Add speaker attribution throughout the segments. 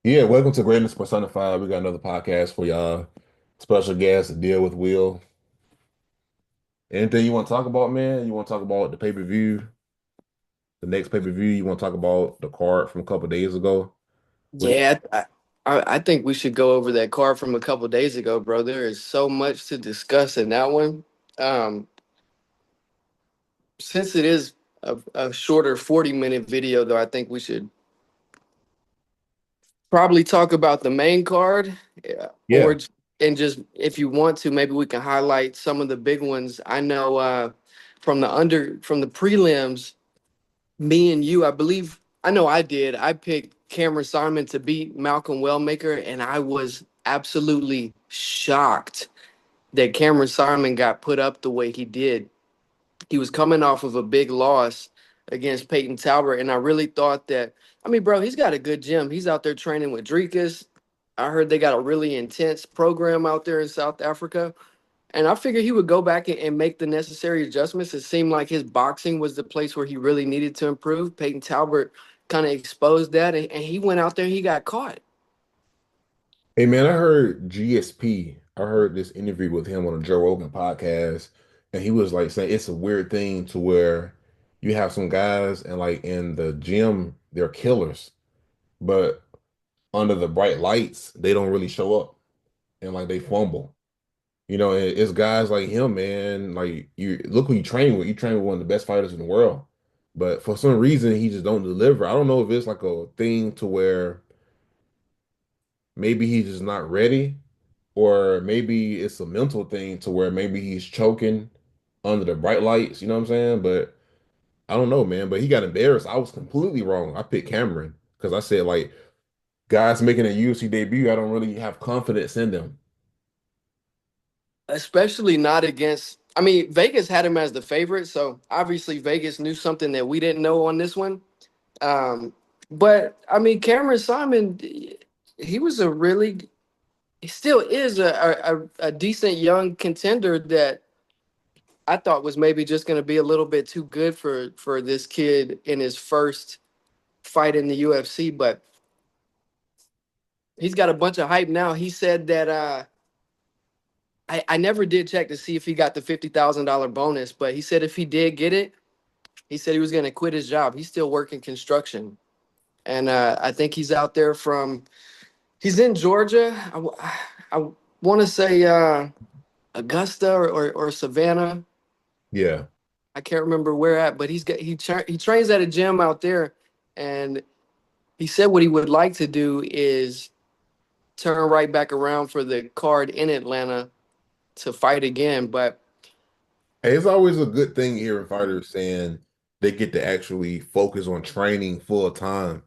Speaker 1: Yeah, welcome to Greatness Personified. We got another podcast for y'all. Special guest to deal with Will. Anything you want to talk about, man? You want to talk about the pay-per-view, the next pay-per-view? You want to talk about the card from a couple days ago? What do
Speaker 2: Yeah, I think we should go over that card from a couple days ago, bro. There is so much to discuss in that one. Um, since it is a shorter 40-minute video, though, I think we should probably talk about the main card, yeah,
Speaker 1: Yeah.
Speaker 2: and just if you want to, maybe we can highlight some of the big ones. I know from the prelims, me and you, I believe, I know I did. I picked Cameron Simon to beat Malcolm Wellmaker, and I was absolutely shocked that Cameron Simon got put up the way he did. He was coming off of a big loss against Peyton Talbot, and I really thought that, I mean, bro, he's got a good gym. He's out there training with Dricus. I heard they got a really intense program out there in South Africa. And I figured he would go back and make the necessary adjustments. It seemed like his boxing was the place where he really needed to improve. Peyton Talbot kind of exposed that, and he went out there and he got caught.
Speaker 1: Hey, man, I heard GSP. I heard this interview with him on a Joe Rogan podcast, and he was like saying it's a weird thing to where you have some guys and like in the gym, they're killers, but under the bright lights, they don't really show up and like they fumble. It's guys like him, man. Like you look who you train with. You train with one of the best fighters in the world. But for some reason, he just don't deliver. I don't know if it's like a thing to where maybe he's just not ready, or maybe it's a mental thing to where maybe he's choking under the bright lights. You know what I'm saying? But I don't know, man. But he got embarrassed. I was completely wrong. I picked Cameron because I said like guys making a UFC debut, I don't really have confidence in them.
Speaker 2: Especially not against. I mean, Vegas had him as the favorite, so obviously Vegas knew something that we didn't know on this one. Um, but I mean, Cameron Simon, he was a really, he still is a decent young contender that I thought was maybe just going to be a little bit too good for this kid in his first fight in the UFC, but he's got a bunch of hype now. He said that I never did check to see if he got the $50,000 bonus, but he said if he did get it, he said he was going to quit his job. He's still working construction, and I think he's out there from. He's in Georgia. I want to say Augusta or Savannah.
Speaker 1: Yeah.
Speaker 2: I can't remember where at, but he trains at a gym out there, and he said what he would like to do is turn right back around for the card in Atlanta to fight again. But
Speaker 1: Hey, it's always a good thing hearing fighters saying they get to actually focus on training full time.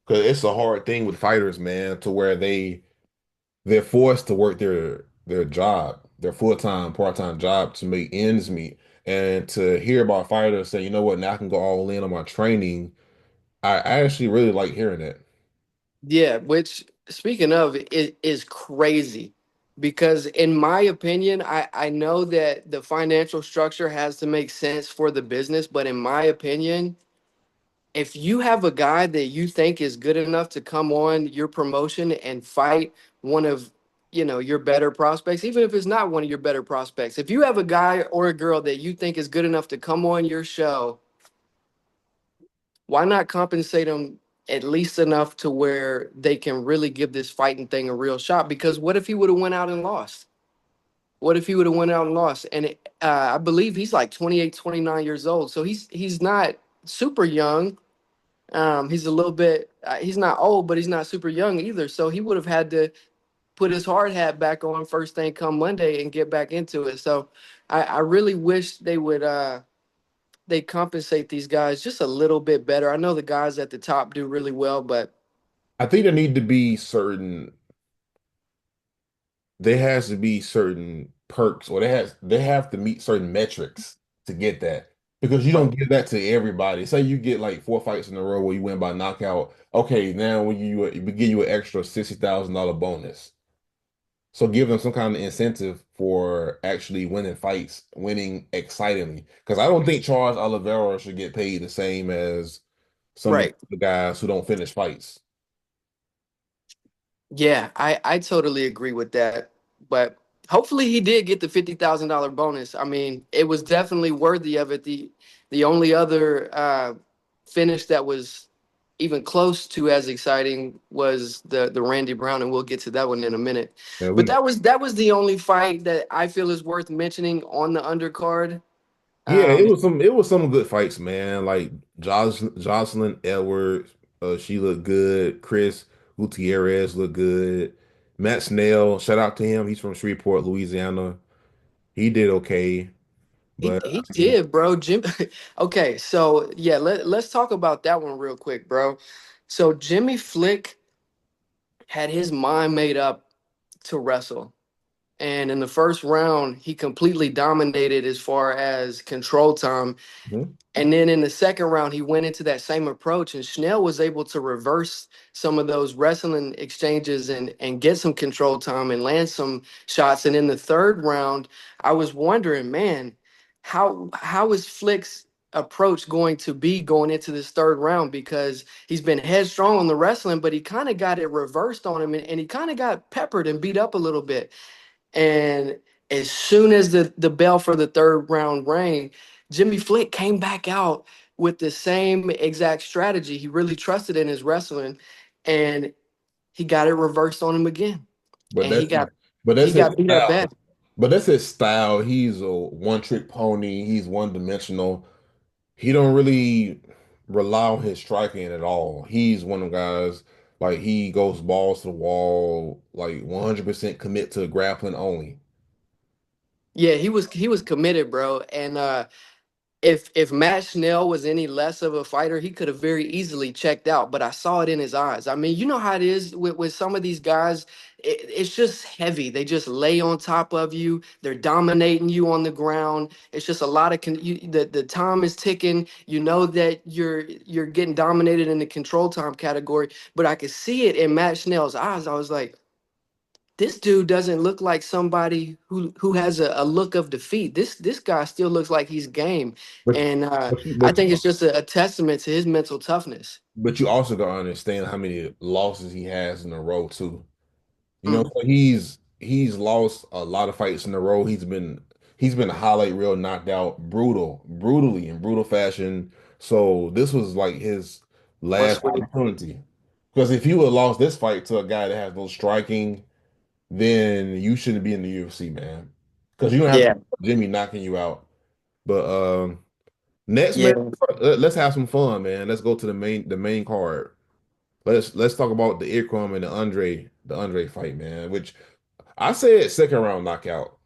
Speaker 1: Because it's a hard thing with fighters, man, to where they're forced to work their job, their full-time, part-time job to make ends meet. And to hear about fighters say, you know what, now I can go all in on my training. I actually really like hearing that.
Speaker 2: yeah, which speaking of it is crazy because in my opinion, I know that the financial structure has to make sense for the business, but in my opinion, if you have a guy that you think is good enough to come on your promotion and fight one of your better prospects, even if it's not one of your better prospects, if you have a guy or a girl that you think is good enough to come on your show, why not compensate them at least enough to where they can really give this fighting thing a real shot? Because what if he would have went out and lost? What if he would have went out and lost? And I believe he's like 28, 29 years old, so he's not super young. He's a little bit. He's not old, but he's not super young either. So he would have had to put his hard hat back on first thing come Monday and get back into it. So I really wish they compensate these guys just a little bit better. I know the guys at the top do really well, but
Speaker 1: I think there need to be there has to be certain perks, or they have to meet certain metrics to get that. Because you don't
Speaker 2: right,
Speaker 1: give that to everybody. Say you get like four fights in a row where you win by knockout. Okay, now we give you an extra $60,000 bonus. So give them some kind of incentive for actually winning fights, winning excitingly. Because I don't think Charles Oliveira should get paid the same as some of
Speaker 2: right.
Speaker 1: the guys who don't finish fights.
Speaker 2: Yeah, I totally agree with that. But hopefully he did get the $50,000 bonus. I mean, it was definitely worthy of it. The only other finish that was even close to as exciting was the Randy Brown, and we'll get to that one in a minute.
Speaker 1: And
Speaker 2: But
Speaker 1: we
Speaker 2: that was the only fight that I feel is worth mentioning on the undercard.
Speaker 1: Yeah,
Speaker 2: Um,
Speaker 1: it was some good fights, man. Like Jocelyn Edwards, she looked good. Chris Gutierrez looked good. Matt Snell, shout out to him. He's from Shreveport, Louisiana. He did okay, but
Speaker 2: he
Speaker 1: I mean,
Speaker 2: did, bro. Jim. Okay, so yeah, let's talk about that one real quick, bro. So Jimmy Flick had his mind made up to wrestle. And in the first round, he completely dominated as far as control time.
Speaker 1: mhm.
Speaker 2: And then in the second round, he went into that same approach, and Schnell was able to reverse some of those wrestling exchanges and get some control time and land some shots. And in the third round, I was wondering, man, how is Flick's approach going to be going into this third round? Because he's been headstrong on the wrestling, but he kind of got it reversed on him, and he kind of got peppered and beat up a little bit. And as soon as the bell for the third round rang, Jimmy Flick came back out with the same exact strategy. He really trusted in his wrestling, and he got it reversed on him again.
Speaker 1: but
Speaker 2: And
Speaker 1: that's but
Speaker 2: he
Speaker 1: that's his
Speaker 2: got beat up
Speaker 1: style.
Speaker 2: bad.
Speaker 1: But that's his style. He's a one trick pony. He's one dimensional. He don't really rely on his striking at all. He's one of the guys like he goes balls to the wall, like 100% commit to grappling only.
Speaker 2: Yeah, he was committed, bro. And if Matt Schnell was any less of a fighter, he could have very easily checked out. But I saw it in his eyes. I mean, you know how it is with some of these guys. It's just heavy. They just lay on top of you. They're dominating you on the ground. It's just a lot of the time is ticking. You know that you're getting dominated in the control time category. But I could see it in Matt Schnell's eyes. I was like, this dude doesn't look like somebody who has a look of defeat. This guy still looks like he's game,
Speaker 1: But
Speaker 2: and
Speaker 1: but you,
Speaker 2: I
Speaker 1: but
Speaker 2: think
Speaker 1: you,
Speaker 2: it's just a testament to his mental toughness.
Speaker 1: but you also gotta understand how many losses he has in a row too. You know,
Speaker 2: Mm,
Speaker 1: so he's lost a lot of fights in a row. He's been a highlight reel knocked out brutally in brutal fashion. So this was like his last
Speaker 2: must win.
Speaker 1: opportunity. Because if you would have lost this fight to a guy that has no striking, then you shouldn't be in the UFC, man. Because you don't have to
Speaker 2: Yeah,
Speaker 1: Jimmy knocking you out. But next, man,
Speaker 2: yeah,
Speaker 1: let's have some fun, man. Let's go to the main card. Let's talk about the Ikram and the Andre fight, man. Which I said second round knockout,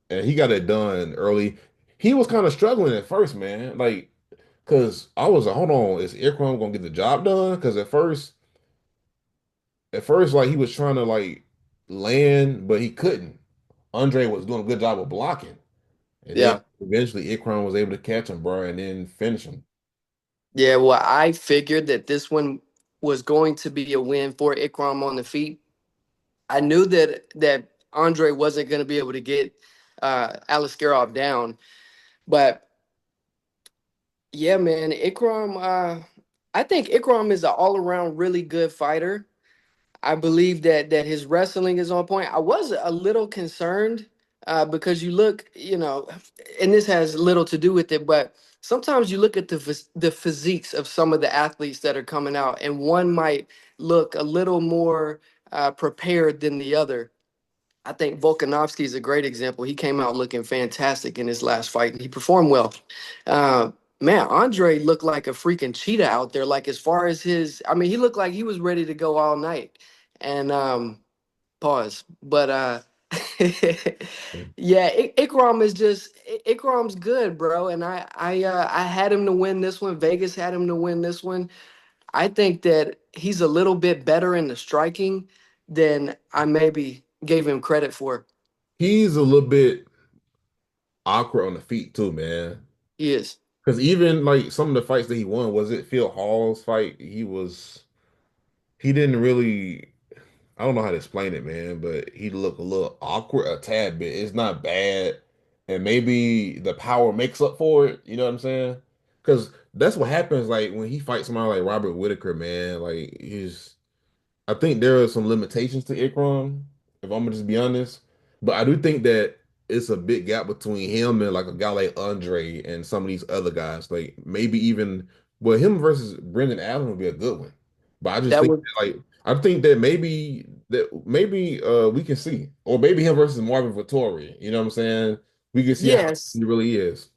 Speaker 1: and he got it done early. He was kind of struggling at first, man. Like, cause I was like, hold on, is Ikram gonna get the job done? Because at first, like he was trying to like land, but he couldn't. Andre was doing a good job of blocking, and then
Speaker 2: yeah,
Speaker 1: eventually Ikram was able to catch him, bro, and then finish him.
Speaker 2: yeah. Well, I figured that this one was going to be a win for Ikram on the feet. I knew that Andre wasn't going to be able to get Aliskerov down, but yeah, man, Ikram. I think Ikram is an all around really good fighter. I believe that his wrestling is on point. I was a little concerned because you look, and this has little to do with it, but sometimes you look at the physiques of some of the athletes that are coming out, and one might look a little more prepared than the other. I think Volkanovski is a great example. He came out looking fantastic in his last fight, and he performed well. Uh, Man, Andre looked like a freaking cheetah out there. Like as far as I mean, he looked like he was ready to go all night. And pause. But yeah, Ikram is just Ikram's good, bro. And I had him to win this one. Vegas had him to win this one. I think that he's a little bit better in the striking than I maybe gave him credit for.
Speaker 1: He's a little bit awkward on the feet too, man.
Speaker 2: He is.
Speaker 1: Because even like some of the fights that he won, was it Phil Hall's fight? He didn't really, I don't know how to explain it, man, but he looked a little awkward a tad bit. It's not bad. And maybe the power makes up for it. You know what I'm saying? Because that's what happens like when he fights somebody like Robert Whitaker, man. Like I think there are some limitations to Ikram, if I'm gonna just be honest. But I do think that it's a big gap between him and like a guy like Andre and some of these other guys. Like maybe even well, him versus Brendan Allen would be a good one. But I just
Speaker 2: That
Speaker 1: think
Speaker 2: would,
Speaker 1: that, like I think that maybe we can see. Or maybe him versus Marvin Vettori. You know what I'm saying? We can see how
Speaker 2: yes,
Speaker 1: he really is.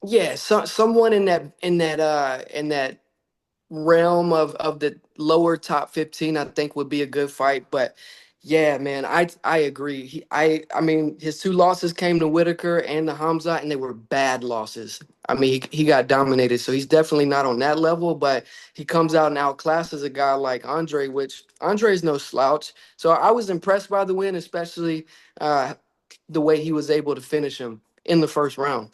Speaker 2: yeah, someone in that realm of the lower top 15, I think would be a good fight. But yeah, man, I agree. I mean, his two losses came to Whitaker and the Hamza, and they were bad losses. I mean, he got dominated, so he's definitely not on that level. But he comes out and outclasses a guy like Andre, which Andre is no slouch. So I was impressed by the win, especially uh, the way he was able to finish him in the first round.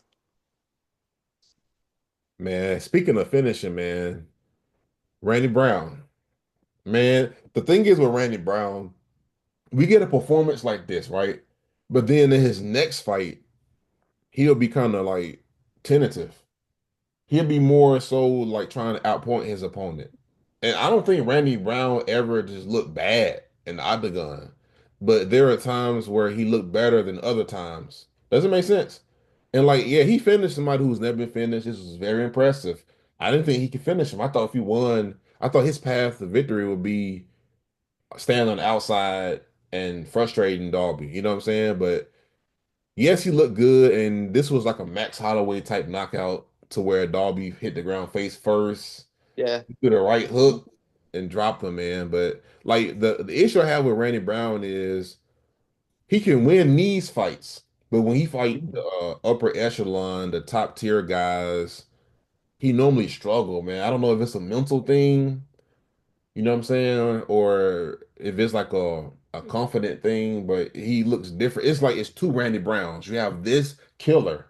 Speaker 1: Man, speaking of finishing, man, Randy Brown. Man, the thing is with Randy Brown, we get a performance like this, right? But then in his next fight, he'll be kind of like tentative. He'll be more so like trying to outpoint his opponent. And I don't think Randy Brown ever just looked bad in the octagon. But there are times where he looked better than other times. Does it make sense? And like, yeah, he finished somebody who's never been finished. This was very impressive. I didn't think he could finish him. I thought if he won, I thought his path to victory would be stand on the outside and frustrating Darby. You know what I'm saying? But yes, he looked good, and this was like a Max Holloway type knockout to where Darby hit the ground face first,
Speaker 2: Yeah.
Speaker 1: threw the right hook, and dropped him, man. But like the issue I have with Randy Brown is he can win these fights, but when he fight the upper echelon, the top tier guys, he normally struggle, man. I don't know if it's a mental thing. You know what I'm saying? Or if it's like a confident thing, but he looks different. It's like it's two Randy Browns. You have this killer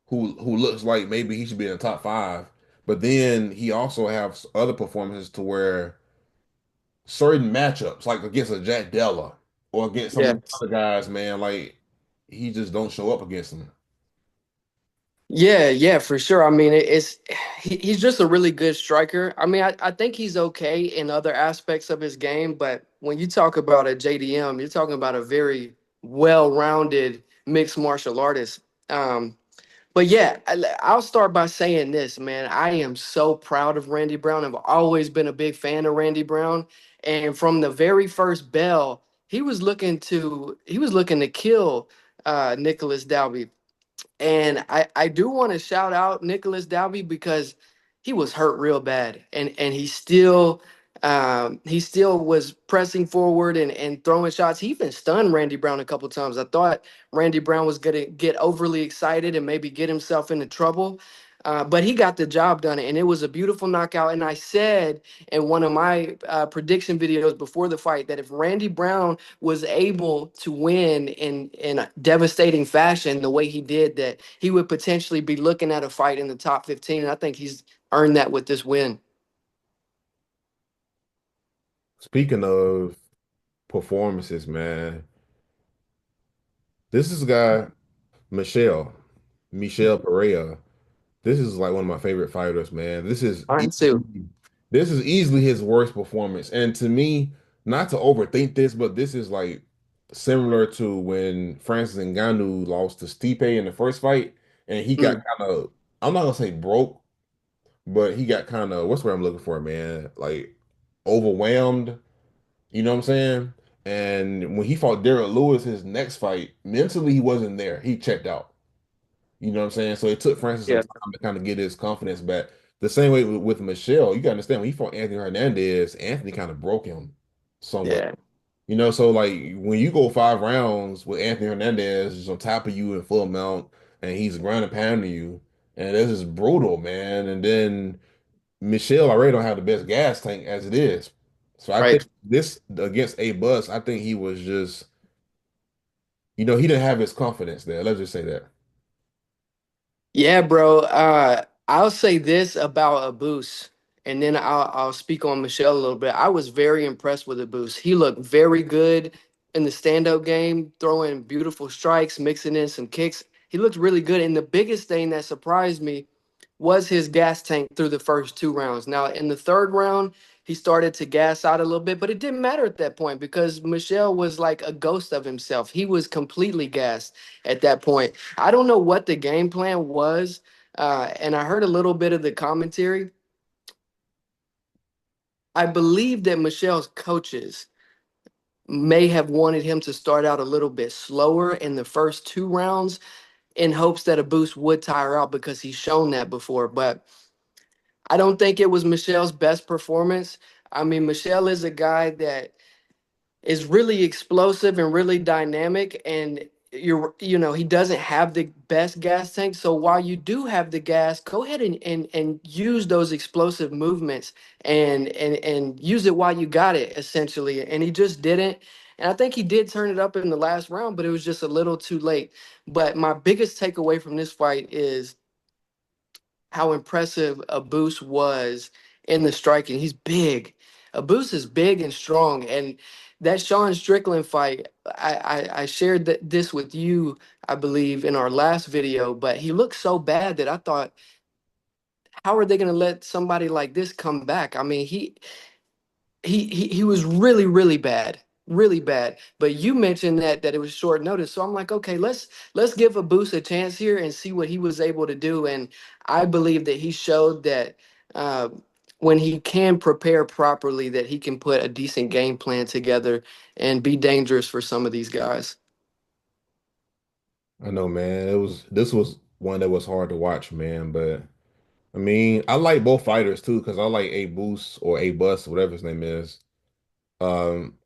Speaker 1: who looks like maybe he should be in the top five, but then he also has other performances to where certain matchups, like against a Jack Della or against some of
Speaker 2: Yeah.
Speaker 1: the other guys, man, like he just don't show up against them.
Speaker 2: Yeah, yeah, for sure. I mean, he's just a really good striker. I mean, I think he's okay in other aspects of his game, but when you talk about a JDM, you're talking about a very well-rounded mixed martial artist. But yeah, I'll start by saying this, man. I am so proud of Randy Brown. I've always been a big fan of Randy Brown, and from the very first bell, he was looking to kill Nicholas Dalby. And I do want to shout out Nicholas Dalby because he was hurt real bad, and he still was pressing forward and throwing shots. He even stunned Randy Brown a couple times. I thought Randy Brown was gonna get overly excited and maybe get himself into trouble, but he got the job done, and it was a beautiful knockout. And I said in one of my prediction videos before the fight that if Randy Brown was able to win in a devastating fashion the way he did, that he would potentially be looking at a fight in the top 15. And I think he's earned that with this win.
Speaker 1: Speaking of performances, man, this is a guy, Michelle Pereira. This is like one of my favorite fighters, man.
Speaker 2: Mine too.
Speaker 1: This is easily his worst performance. And to me, not to overthink this, but this is like similar to when Francis Ngannou lost to Stipe in the first fight, and he got
Speaker 2: Mm,
Speaker 1: kind of, I'm not gonna say broke, but he got kind of, what's what I'm looking for, man? Like overwhelmed, you know what I'm saying? And when he fought Derek Lewis, his next fight, mentally he wasn't there. He checked out. You know what I'm saying? So it took Francis some
Speaker 2: yeah,
Speaker 1: time to kind of get his confidence back. The same way with Michelle, you got to understand when he fought Anthony Hernandez, Anthony kind of broke him somewhat.
Speaker 2: yeah,
Speaker 1: You know, so like when you go 5 rounds with Anthony Hernandez just on top of you in full mount and he's ground and pounding you, and this is brutal, man. And then Michelle already don't have the best gas tank as it is. So I think
Speaker 2: right.
Speaker 1: this against A Bus, I think he was just, he didn't have his confidence there. Let's just say that.
Speaker 2: Yeah, bro. I'll say this about Abus, and then I'll speak on Michelle a little bit. I was very impressed with Abus. He looked very good in the stand-up game, throwing beautiful strikes, mixing in some kicks. He looked really good. And the biggest thing that surprised me was his gas tank through the first 2 rounds. Now, in the third round, he started to gas out a little bit, but it didn't matter at that point because Michelle was like a ghost of himself. He was completely gassed at that point. I don't know what the game plan was, and I heard a little bit of the commentary. I believe that Michelle's coaches may have wanted him to start out a little bit slower in the first two rounds in hopes that a boost would tire out because he's shown that before. But I don't think it was Michelle's best performance. I mean, Michelle is a guy that is really explosive and really dynamic, and he doesn't have the best gas tank. So while you do have the gas, go ahead and use those explosive movements and use it while you got it, essentially. And he just didn't. And I think he did turn it up in the last round, but it was just a little too late. But my biggest takeaway from this fight is how impressive Abus was in the striking. He's big. Abus is big and strong. And that Sean Strickland fight, I shared this with you, I believe, in our last video, but he looked so bad that I thought, how are they going to let somebody like this come back? I mean, he was really really bad, really bad. But you mentioned that it was short notice, so I'm like, okay, let's give a boost a chance here and see what he was able to do. And I believe that he showed that uh, when he can prepare properly, that he can put a decent game plan together and be dangerous for some of these guys.
Speaker 1: I know, man. This was one that was hard to watch, man. But I mean, I like both fighters too, because I like A Boost or A Bus, whatever his name is.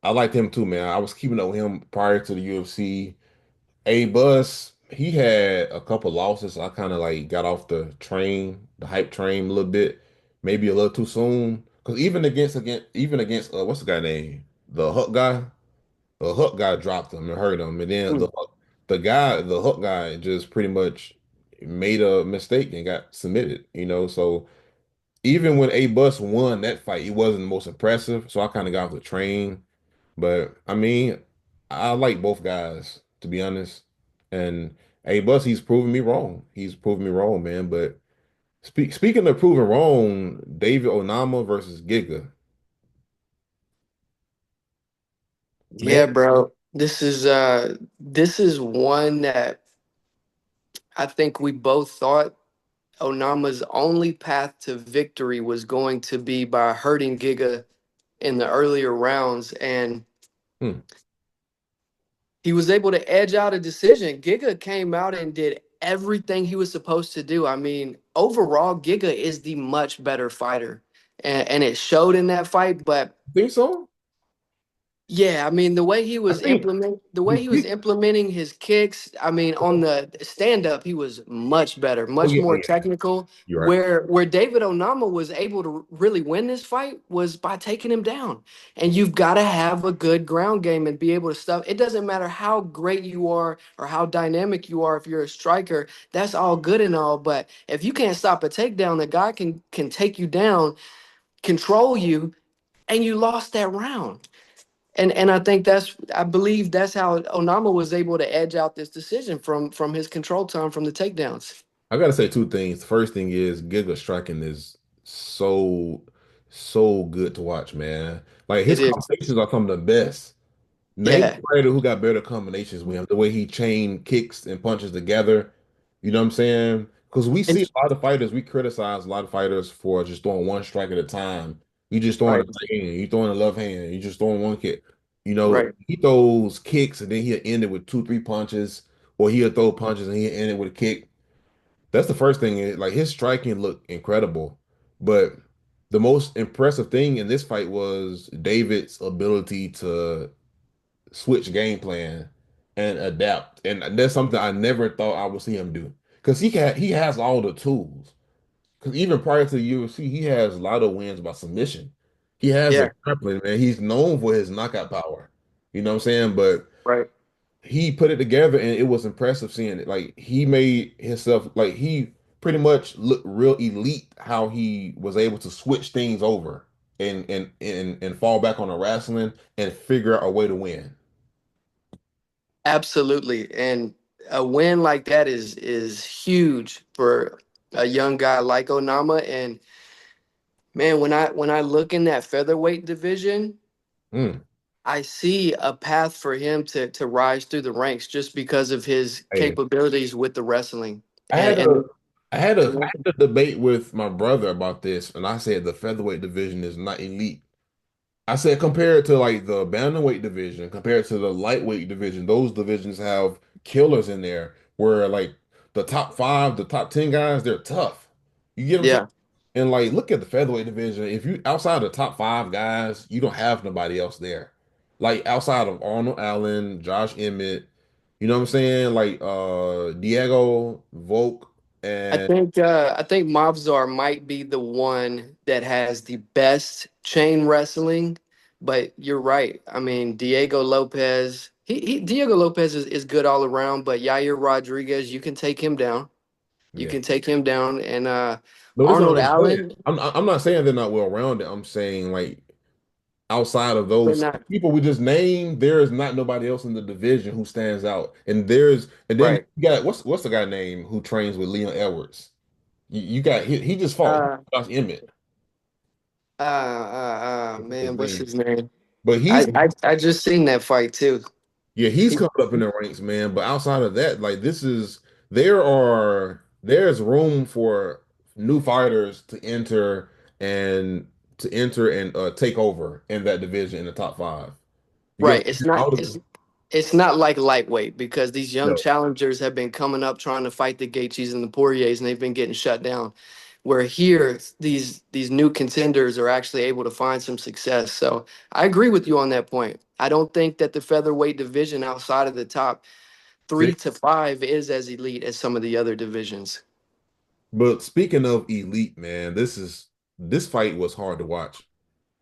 Speaker 1: I liked him too, man. I was keeping up with him prior to the UFC. A Bus, he had a couple losses. I kind of like got off the train, the hype train a little bit, maybe a little too soon. Because even against what's the guy name? The Hook guy. The Hook guy dropped him and hurt him, and then
Speaker 2: Mm.
Speaker 1: the Hook guy just pretty much made a mistake and got submitted. So even when A Bus won that fight, it wasn't the most impressive. So I kind of got off the train. But I mean, I like both guys, to be honest. And A Bus, he's proven me wrong. He's proven me wrong, man. But speaking of proving wrong, David Onama versus Giga. Man,
Speaker 2: Yeah, bro. This is one that I think we both thought Onama's only path to victory was going to be by hurting Giga in the earlier rounds, and
Speaker 1: hmm.
Speaker 2: he was able to edge out a decision. Giga came out and did everything he was supposed to do. I mean, overall, Giga is the much better fighter, and it showed in that fight. But
Speaker 1: Think so?
Speaker 2: yeah, I mean
Speaker 1: I think
Speaker 2: the way he was implementing his kicks. I mean, on the stand up, he was much better,
Speaker 1: oh
Speaker 2: much
Speaker 1: yeah, oh
Speaker 2: more
Speaker 1: yeah,
Speaker 2: technical.
Speaker 1: you're right.
Speaker 2: Where David Onama was able to really win this fight was by taking him down. And you've got to have a good ground game and be able to stuff. It doesn't matter how great you are or how dynamic you are if you're a striker. That's all good and all, but if you can't stop a takedown, the guy can take you down, control you, and you lost that round. And I believe that's how Onama was able to edge out this decision from his control time from the takedowns.
Speaker 1: I gotta say two things. The first thing is Giga striking is so so good to watch, man. Like
Speaker 2: It
Speaker 1: his
Speaker 2: is.
Speaker 1: combinations are some of the best. Name
Speaker 2: Yeah.
Speaker 1: a fighter who got better combinations with him. The way he chain kicks and punches together. You know what I'm saying? Because we see
Speaker 2: And
Speaker 1: a lot of fighters, we criticize a lot of fighters for just throwing one strike at a time. You just throwing a
Speaker 2: right,
Speaker 1: right hand, you throwing a left hand, you just throwing one kick.
Speaker 2: right.
Speaker 1: He throws kicks and then he'll end it with two, three punches, or he'll throw punches and he'll end it with a kick. That's the first thing. Like his striking looked incredible, but the most impressive thing in this fight was David's ability to switch game plan and adapt. And that's something I never thought I would see him do. Because he has all the tools. Because even prior to the UFC, he has a lot of wins by submission. He has a
Speaker 2: Yeah,
Speaker 1: grappling, man. He's known for his knockout power. You know what I'm saying? But
Speaker 2: right.
Speaker 1: he put it together and it was impressive seeing it. Like he made himself like he pretty much looked real elite how he was able to switch things over and fall back on the wrestling and figure out a way to win.
Speaker 2: Absolutely. And a win like that is huge for a young guy like Onama. And Man, when I look in that featherweight division,
Speaker 1: Mm.
Speaker 2: I see a path for him to rise through the ranks just because of his
Speaker 1: Hey,
Speaker 2: capabilities with the wrestling.
Speaker 1: I
Speaker 2: And
Speaker 1: had a
Speaker 2: and
Speaker 1: I had a debate with my brother about this, and I said the featherweight division is not elite. I said compared to like the bantamweight division, compared to the lightweight division, those divisions have killers in there where like the top five, the top 10 guys, they're tough. You get what I'm saying?
Speaker 2: yeah,
Speaker 1: And like look at the featherweight division. If you outside the top five guys, you don't have nobody else there. Like outside of Arnold Allen, Josh Emmett, you know what I'm saying? Like Diego Volk and
Speaker 2: I think Mavzar might be the one that has the best chain wrestling, but you're right. I mean, Diego Lopez, Diego Lopez is good all around, but Yair Rodriguez, you can take him down. You
Speaker 1: yeah.
Speaker 2: can take him down, and
Speaker 1: No, that's not
Speaker 2: Arnold
Speaker 1: what I'm saying.
Speaker 2: Allen,
Speaker 1: I'm not saying they're not well rounded. I'm saying like outside of
Speaker 2: they're
Speaker 1: those
Speaker 2: not
Speaker 1: people we just named, there is not nobody else in the division who stands out. And then
Speaker 2: right.
Speaker 1: you got what's the guy name who trains with Leon Edwards? You got he just fought
Speaker 2: Uh,
Speaker 1: Josh Emmett. What's his
Speaker 2: man, what's
Speaker 1: name?
Speaker 2: his name?
Speaker 1: But
Speaker 2: I just seen that fight too.
Speaker 1: yeah, he's
Speaker 2: He,
Speaker 1: coming up in the ranks, man. But outside of that, like there's room for new fighters and to enter and take over in that division in the top five. You get
Speaker 2: right.
Speaker 1: what I'm saying? All of
Speaker 2: It's not like lightweight because these young
Speaker 1: no.
Speaker 2: challengers have been coming up trying to fight the Gaethjes and the Poiriers, and they've been getting shut down. Where here, these new contenders are actually able to find some success. So I agree with you on that point. I don't think that the featherweight division outside of the top three to five is as elite as some of the other divisions.
Speaker 1: But speaking of elite, man, this fight was hard to watch,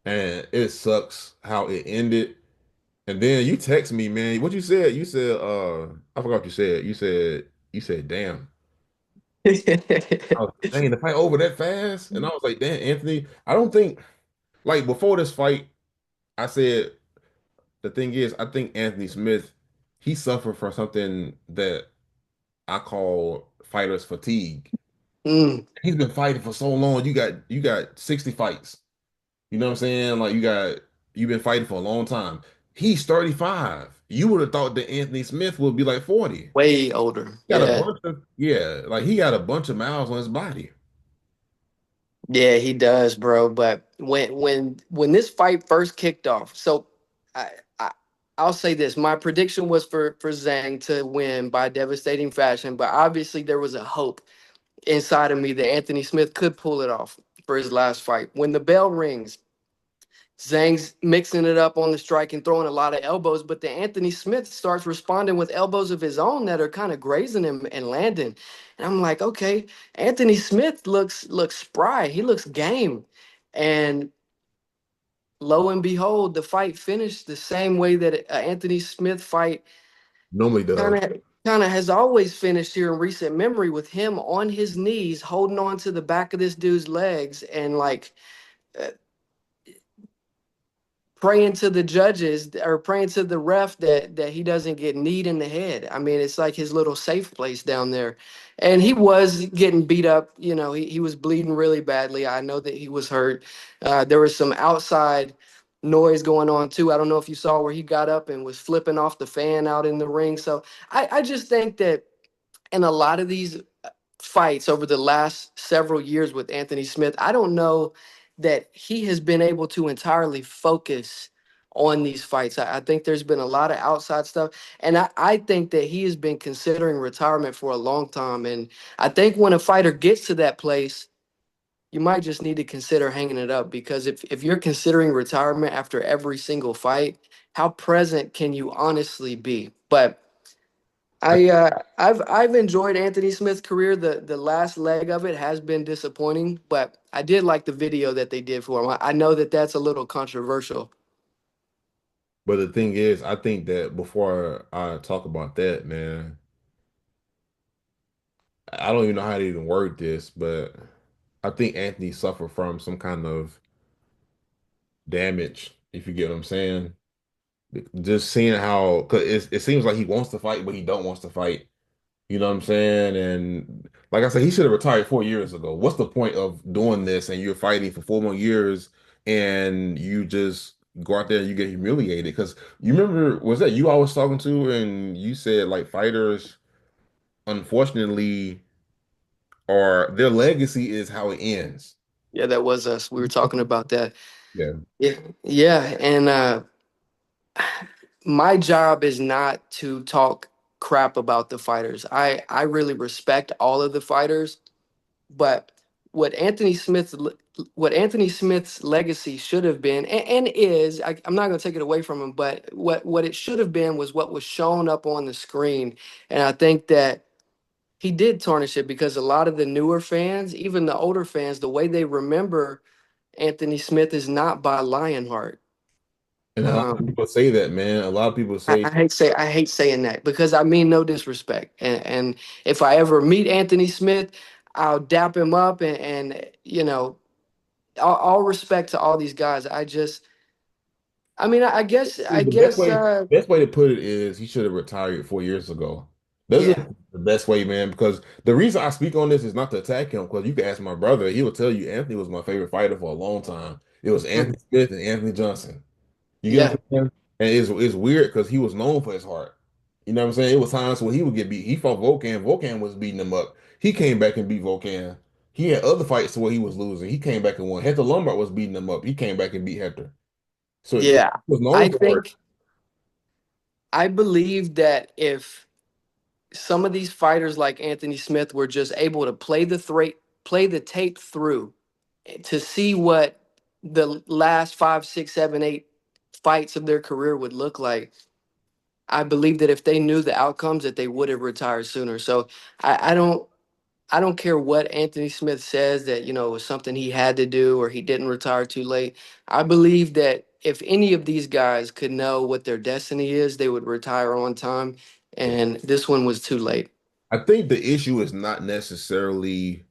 Speaker 1: and it sucks how it ended. And then you text me, man. What you said? You said, I forgot what you said. You said, damn. I was like, dang, the fight over that fast, and I was like, damn, Anthony. I don't think like before this fight, I said the thing is, I think Anthony Smith, he suffered from something that I call fighter's fatigue.
Speaker 2: Mm,
Speaker 1: He's been fighting for so long. You got 60 fights. You know what I'm saying? Like you've been fighting for a long time. He's 35. You would have thought that Anthony Smith would be like 40.
Speaker 2: way older.
Speaker 1: Got a
Speaker 2: Yeah.
Speaker 1: bunch of yeah, like he got a bunch of miles on his body.
Speaker 2: Yeah, he does, bro. But when this fight first kicked off, so I, I I'll say this: my prediction was for Zhang to win by devastating fashion, but obviously there was a hope inside of me that Anthony Smith could pull it off for his last fight. When the bell rings, Zhang's mixing it up on the strike and throwing a lot of elbows, but then Anthony Smith starts responding with elbows of his own that are kind of grazing him and landing. And I'm like, okay, Anthony Smith looks spry. He looks game. And lo and behold, the fight finished the same way that Anthony Smith fight
Speaker 1: Normally
Speaker 2: kind
Speaker 1: does.
Speaker 2: of kind of has always finished here in recent memory with him on his knees holding on to the back of this dude's legs and like uh, praying to the judges or praying to the ref that he doesn't get kneed in the head. I mean, it's like his little safe place down there. And he was getting beat up. You know, he was bleeding really badly. I know that he was hurt. There was some outside noise going on too. I don't know if you saw where he got up and was flipping off the fan out in the ring. So I just think that in a lot of these fights over the last several years with Anthony Smith, I don't know that he has been able to entirely focus on these fights. I think there's been a lot of outside stuff. And I think that he has been considering retirement for a long time. And I think when a fighter gets to that place, you might just need to consider hanging it up because if you're considering retirement after every single fight, how present can you honestly be? But I've enjoyed Anthony Smith's career. The last leg of it has been disappointing, but I did like the video that they did for him. I know that that's a little controversial.
Speaker 1: But the thing is, I think that before I talk about that, man, I don't even know how to even word this, but I think Anthony suffered from some kind of damage, if you get what I'm saying. Just seeing how, because it seems like he wants to fight, but he don't wants to fight. You know what I'm saying? And like I said, he should have retired 4 years ago. What's the point of doing this and you're fighting for 4 more years and you just go out there and you get humiliated? Because you remember, was that you I was talking to and you said like fighters, unfortunately, are their legacy is how it ends.
Speaker 2: Yeah, that was us. We were talking about that.
Speaker 1: Yeah.
Speaker 2: Yeah, yeah, and my job is not to talk crap about the fighters. I really respect all of the fighters, but what Anthony Smith's what Anthony Smith's legacy should have been and is, I'm not going to take it away from him, but what it should have been was what was shown up on the screen, and I think that he did tarnish it because a lot of the newer fans, even the older fans, the way they remember Anthony Smith is not by Lionheart.
Speaker 1: And a lot of
Speaker 2: Um,
Speaker 1: people say that, man. A lot of people say,
Speaker 2: I hate saying that because I mean no disrespect. And if I ever meet Anthony Smith, I'll dap him up and you know, all respect to all these guys. I mean, I
Speaker 1: the best
Speaker 2: guess,
Speaker 1: way best way to put it is he should have retired 4 years ago. That's just
Speaker 2: yeah.
Speaker 1: the best way, man. Because the reason I speak on this is not to attack him. Because you can ask my brother, he will tell you Anthony was my favorite fighter for a long time. It was
Speaker 2: Mhm.
Speaker 1: Anthony Smith and Anthony Johnson. You get what
Speaker 2: Yeah,
Speaker 1: I'm saying? And it's weird because he was known for his heart. You know what I'm saying? It was times when he would get beat. He fought Volkan. Volkan was beating him up. He came back and beat Volkan. He had other fights where he was losing. He came back and won. Hector Lombard was beating him up. He came back and beat Hector. So he
Speaker 2: yeah.
Speaker 1: was
Speaker 2: I
Speaker 1: known for it.
Speaker 2: think I believe that if some of these fighters like Anthony Smith were just able to play the tape through to see what the last 5, 6, 7, 8 fights of their career would look like. I believe that if they knew the outcomes, that they would have retired sooner. So I don't I don't care what Anthony Smith says that it was something he had to do or he didn't retire too late. I believe that if any of these guys could know what their destiny is, they would retire on time. And this one was too late.
Speaker 1: I think the issue is not necessarily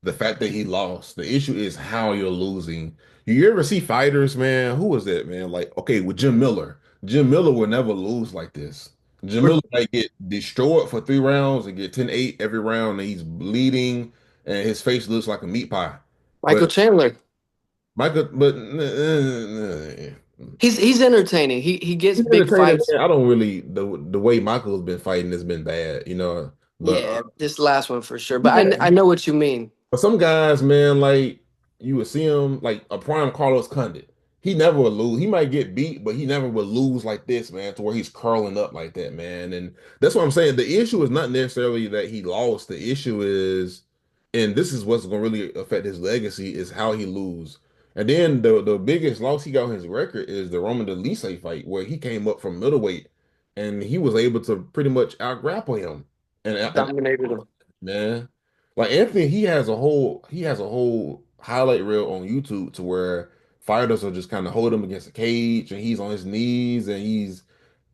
Speaker 1: the fact that he lost. The issue is how you're losing. You ever see fighters, man? Who was that, man? Like, okay, with Jim Miller. Jim Miller will never lose like this. Jim Miller might get destroyed for 3 rounds and get 10-8 every round, and he's bleeding, and his face looks like a meat pie.
Speaker 2: Michael
Speaker 1: But
Speaker 2: Chandler,
Speaker 1: Michael, but
Speaker 2: he's entertaining. He gets
Speaker 1: he's
Speaker 2: big
Speaker 1: entertaining,
Speaker 2: fights.
Speaker 1: man. I don't really the way Michael's been fighting has been bad, you know. But
Speaker 2: Yeah, this last one for sure. But
Speaker 1: yeah,
Speaker 2: I know what you mean.
Speaker 1: but some guys, man, like you would see him like a prime Carlos Condit. He never would lose. He might get beat, but he never would lose like this, man, to where he's curling up like that, man. And that's what I'm saying. The issue is not necessarily that he lost. The issue is, and this is what's going to really affect his legacy, is how he lose. And then the biggest loss he got on his record is the Roman Dolce fight, where he came up from middleweight and he was able to pretty much out grapple him. And
Speaker 2: Dominated him.
Speaker 1: man. Like Anthony, he has a whole highlight reel on YouTube to where fighters are just kind of hold him against the cage and he's on his knees and he's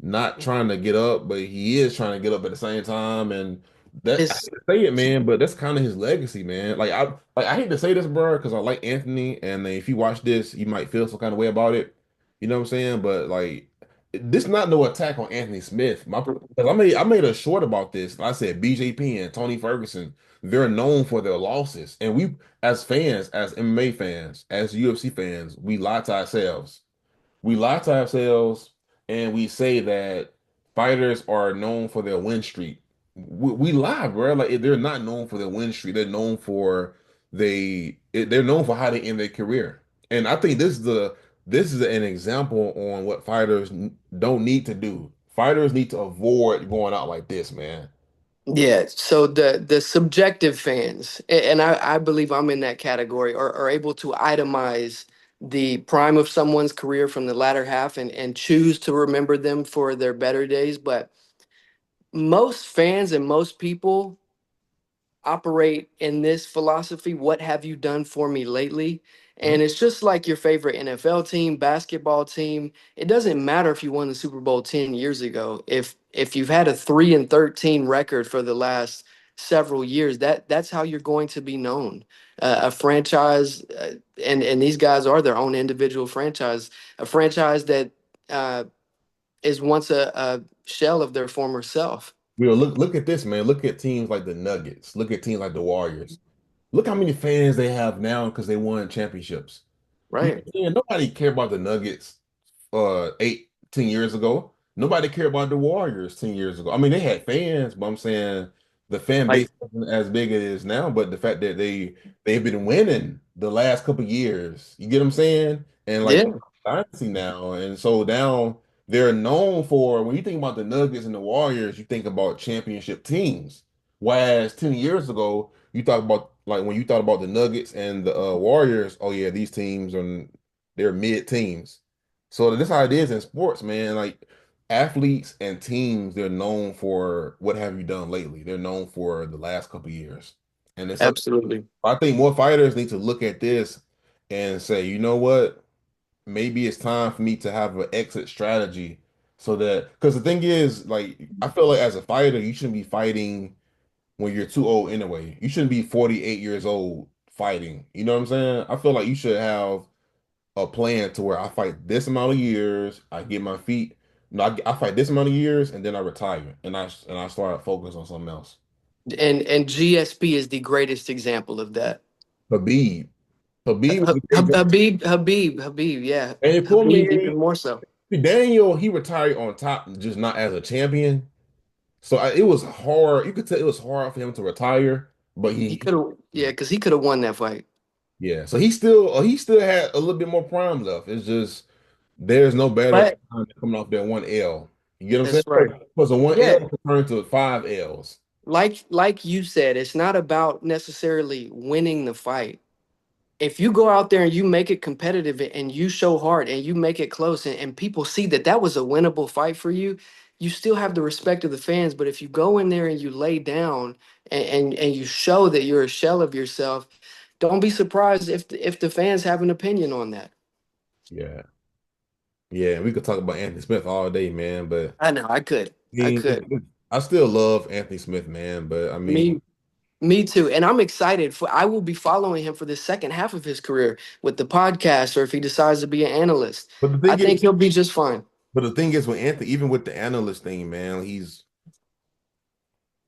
Speaker 1: not trying to get up, but he is trying to get up at the same time. And that I
Speaker 2: It's
Speaker 1: hate to say it, man, but that's kind of his legacy, man. I hate to say this, bro, because I like Anthony, and if you watch this, you might feel some kind of way about it. You know what I'm saying? But like this not no attack on Anthony Smith. Because I made a short about this. I said BJP and Tony Ferguson, they're known for their losses. And we as fans, as MMA fans, as UFC fans, we lie to ourselves. We lie to ourselves and we say that fighters are known for their win streak. We lie, bro. Like they're not known for their win streak. They're known for they're known for how they end their career. And I think this is an example on what fighters don't need to do. Fighters need to avoid going out like this, man.
Speaker 2: Yeah, so the subjective fans, and I believe I'm in that category, are able to itemize the prime of someone's career from the latter half and choose to remember them for their better days. But most fans and most people operate in this philosophy: what have you done for me lately?
Speaker 1: Mhm.
Speaker 2: And it's just like your favorite NFL team, basketball team. It doesn't matter if you won the Super Bowl 10 years ago. If you've had a 3-13 record for the last several years, that's how you're going to be known. A franchise, and these guys are their own individual franchise, a franchise that uh, is once a shell of their former self.
Speaker 1: look at this, man. Look at teams like the Nuggets. Look at teams like the Warriors. Look how many fans they have now because they won championships. You know
Speaker 2: Right.
Speaker 1: what I'm saying? Nobody cared about the Nuggets 10 years ago. Nobody cared about the Warriors 10 years ago. I mean, they had fans, but I'm saying the fan
Speaker 2: Like,
Speaker 1: base isn't as big as it is now. But the fact that they've been winning the last couple years, you get what I'm saying? And like
Speaker 2: yeah.
Speaker 1: dynasty now, and so now they're known for when you think about the Nuggets and the Warriors, you think about championship teams. Whereas 10 years ago, you talk about like when you thought about the Nuggets and the Warriors, oh yeah, these teams are they're mid teams. So this how it is in sports, man. Like athletes and teams, they're known for what have you done lately. They're known for the last couple of years. And it's something
Speaker 2: Absolutely.
Speaker 1: I think more fighters need to look at this and say, you know what? Maybe it's time for me to have an exit strategy so that because the thing is, like, I feel like as a fighter, you shouldn't be fighting when you're too old anyway. You shouldn't be 48 years old fighting. You know what I'm saying? I feel like you should have a plan to where I fight this amount of years, I get my feet. No, I fight this amount of years and then I retire and I start focus on something else.
Speaker 2: And GSP is the greatest example of that.
Speaker 1: Habib, Habib was a great example.
Speaker 2: Habib, yeah,
Speaker 1: And for
Speaker 2: Habib
Speaker 1: me,
Speaker 2: even more so.
Speaker 1: Daniel, he retired on top, just not as a champion. So it was hard. You could tell it was hard for him to retire, but
Speaker 2: He could have, yeah, because he could have won that fight.
Speaker 1: yeah. So he still had a little bit more prime left. It's just there's no better
Speaker 2: But
Speaker 1: time than coming off that one L. You get what I'm saying?
Speaker 2: that's right.
Speaker 1: Because a one
Speaker 2: Yeah,
Speaker 1: L can turn to five L's.
Speaker 2: like you said, it's not about necessarily winning the fight. If you go out there and you make it competitive and you show heart and you make it close and people see that that was a winnable fight for you, you still have the respect of the fans. But if you go in there and you lay down and you show that you're a shell of yourself, don't be surprised if the fans have an opinion on that.
Speaker 1: Yeah, yeah. We could talk about Anthony Smith all day, man. But
Speaker 2: I know I could.
Speaker 1: I
Speaker 2: I
Speaker 1: mean,
Speaker 2: could.
Speaker 1: I still love Anthony Smith, man. But I mean,
Speaker 2: Me Me too. And I'm excited for I will be following him for the second half of his career with the podcast or if he decides to be an analyst.
Speaker 1: but the
Speaker 2: I
Speaker 1: thing
Speaker 2: think
Speaker 1: is,
Speaker 2: he'll be just fine.
Speaker 1: but the thing is, with Anthony, even with the analyst thing, man,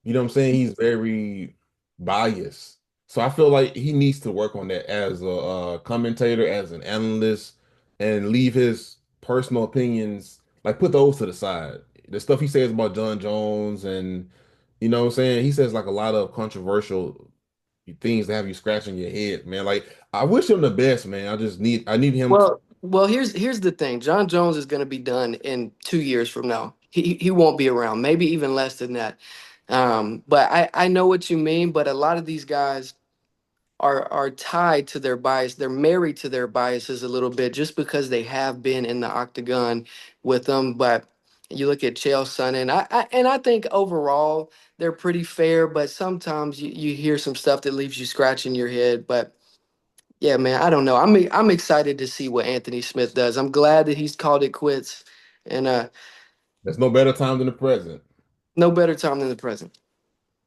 Speaker 1: you know what I'm saying? He's very biased. So I feel like he needs to work on that as a commentator, as an analyst, and leave his personal opinions, like put those to the side. The stuff he says about John Jones and you know what I'm saying? He says like a lot of controversial things that have you scratching your head, man. Like I wish him the best, man. I need him to
Speaker 2: Well, here's the thing. John Jones is going to be done in 2 years from now. He won't be around. Maybe even less than that. But I know what you mean. But a lot of these guys are tied to their bias. They're married to their biases a little bit just because they have been in the octagon with them. But you look at Chael Sonnen, I think overall they're pretty fair. But sometimes you hear some stuff that leaves you scratching your head. But yeah, man, I don't know. I'm excited to see what Anthony Smith does. I'm glad that he's called it quits, and
Speaker 1: there's no better time than the present.
Speaker 2: no better time than the present.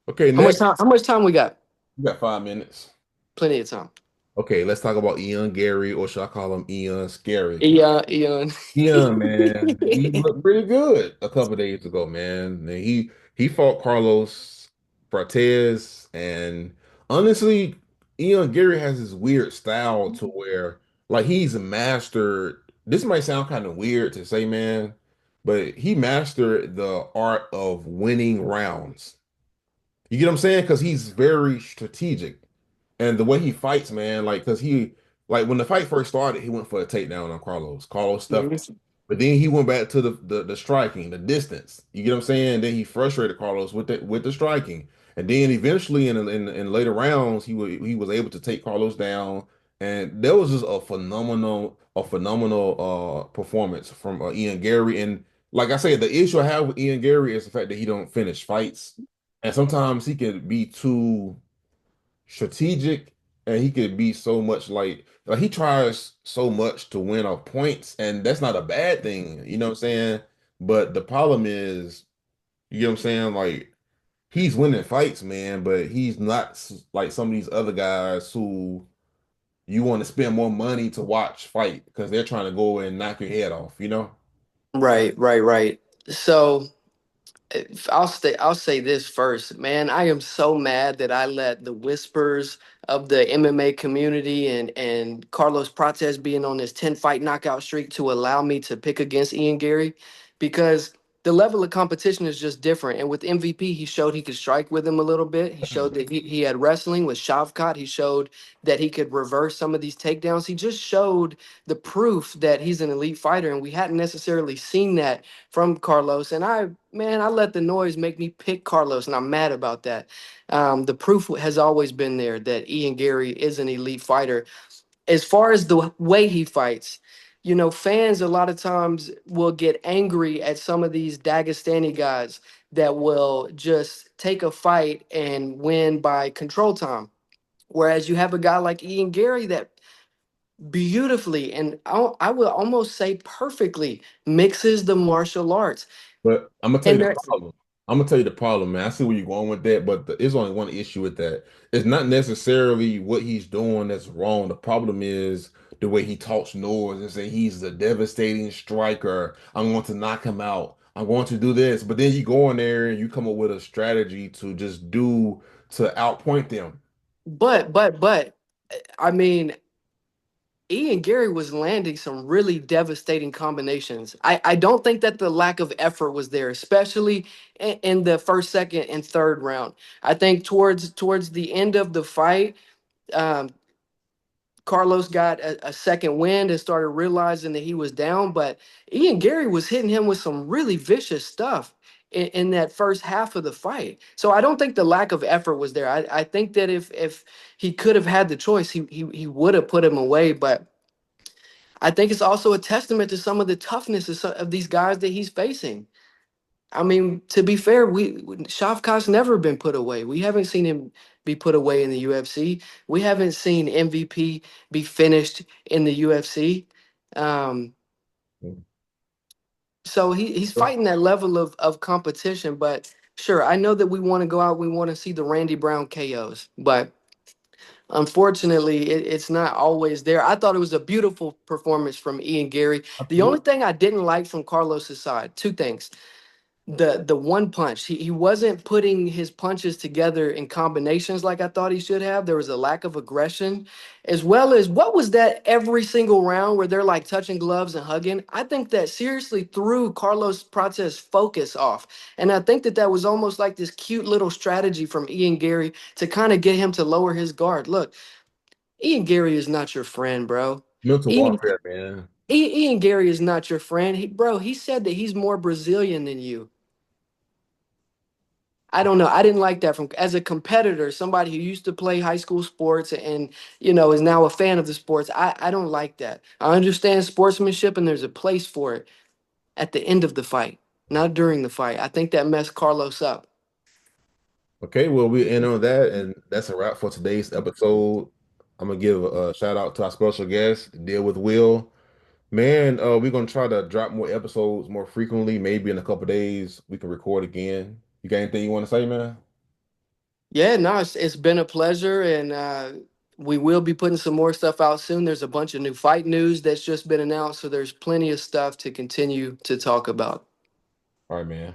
Speaker 1: Okay,
Speaker 2: How much
Speaker 1: next,
Speaker 2: time? How much time we got?
Speaker 1: you got 5 minutes.
Speaker 2: Plenty of time.
Speaker 1: Okay, let's talk about Ian Gary, or should I call him Ian Scary?
Speaker 2: Eon.
Speaker 1: Yeah, man. He looked pretty good a couple days ago, man. And he fought Carlos Prates, and honestly, Ian Gary has this weird style to where like he's mastered. This might sound kind of weird to say, man, but he mastered the art of winning rounds. You get what I'm saying? Because he's very strategic. And the way he fights, man, like, cause like, when the fight first started, he went for a takedown on Carlos. Carlos stuffed him.
Speaker 2: Mhm.
Speaker 1: But then he went back to the striking, the distance. You get what I'm saying? Then he frustrated Carlos with the striking. And then eventually in later rounds, he was able to take Carlos down. And that was just a phenomenal performance from Ian Gary. And like I said, the issue I have with Ian Gary is the fact that he don't finish fights. And sometimes he can be too strategic and he could be so much like he tries so much to win off points and that's not a bad thing, you know what I'm saying? But the problem is, you know what I'm saying? Like he's winning fights, man, but he's not like some of these other guys who you want to spend more money to watch fight because they're trying to go and knock your head off, you know?
Speaker 2: Right. So I'll say this first, man. I am so mad that I let the whispers of the MMA community and Carlos Prates being on this 10 fight knockout streak to allow me to pick against Ian Garry, because the level of competition is just different. And with MVP, he showed he could strike with him a little bit. He showed that he had wrestling with Shavkat. He showed that he could reverse some of these takedowns. He just showed the proof that he's an elite fighter, and we hadn't necessarily seen that from Carlos. And I let the noise make me pick Carlos, and I'm mad about that. The proof has always been there that Ian Garry is an elite fighter. As far as the way he fights, fans a lot of times will get angry at some of these Dagestani guys that will just take a fight and win by control time. Whereas you have a guy like Ian Garry that beautifully, and I will almost say perfectly, mixes the martial arts.
Speaker 1: But I'm gonna tell you
Speaker 2: And
Speaker 1: the
Speaker 2: there,
Speaker 1: problem. I'm gonna tell you the problem, man. I see where you're going with that, but there's only one issue with that. It's not necessarily what he's doing that's wrong. The problem is the way he talks noise and say he's a devastating striker. I'm going to knock him out. I'm going to do this, but then you go in there and you come up with a strategy to just do to outpoint them.
Speaker 2: but, I mean, Ian Garry was landing some really devastating combinations. I don't think that the lack of effort was there, especially in the first, second, and third round. I think towards the end of the fight, um, Carlos got a second wind and started realizing that he was down. But Ian Garry was hitting him with some really vicious stuff in that first half of the fight. So I don't think the lack of effort was there. I think that if he could have had the choice, he would have put him away. But I think it's also a testament to some of the toughness of these guys that he's facing. I mean, to be fair, Shavkat's never been put away. We haven't seen him be put away in the UFC. We haven't seen MVP be finished in the UFC. Um, so he's fighting that level of competition. But sure, I know that we want to go out, we want to see the Randy Brown KOs, but unfortunately, it's not always there. I thought it was a beautiful performance from Ian Garry. The only
Speaker 1: Absolutely.
Speaker 2: thing I didn't like from Carlos's side, two things. The one punch. He wasn't putting his punches together in combinations like I thought he should have. There was a lack of aggression, as well as what was that every single round where they're like touching gloves and hugging. I think that seriously threw Carlos Prates' focus off. And I think that that was almost like this cute little strategy from Ian Garry to kind of get him to lower his guard. Look, Ian Garry is not your friend, bro.
Speaker 1: Mental
Speaker 2: Ian
Speaker 1: warfare, man.
Speaker 2: Ian Garry is not your friend. Bro, he said that he's more Brazilian than you. I don't know. I didn't like that from as a competitor, somebody who used to play high school sports and is now a fan of the sports. I don't like that. I understand sportsmanship and there's a place for it at the end of the fight, not during the fight. I think that messed Carlos up.
Speaker 1: Okay, well, we end on that, and that's a wrap for today's episode. I'm gonna give a shout out to our special guest, Deal with Will. Man, we're gonna try to drop more episodes more frequently. Maybe in a couple days we can record again. You got anything you want to say, man?
Speaker 2: Yeah, no, it's been a pleasure, and we will be putting some more stuff out soon. There's a bunch of new fight news that's just been announced, so there's plenty of stuff to continue to talk about.
Speaker 1: All right, man.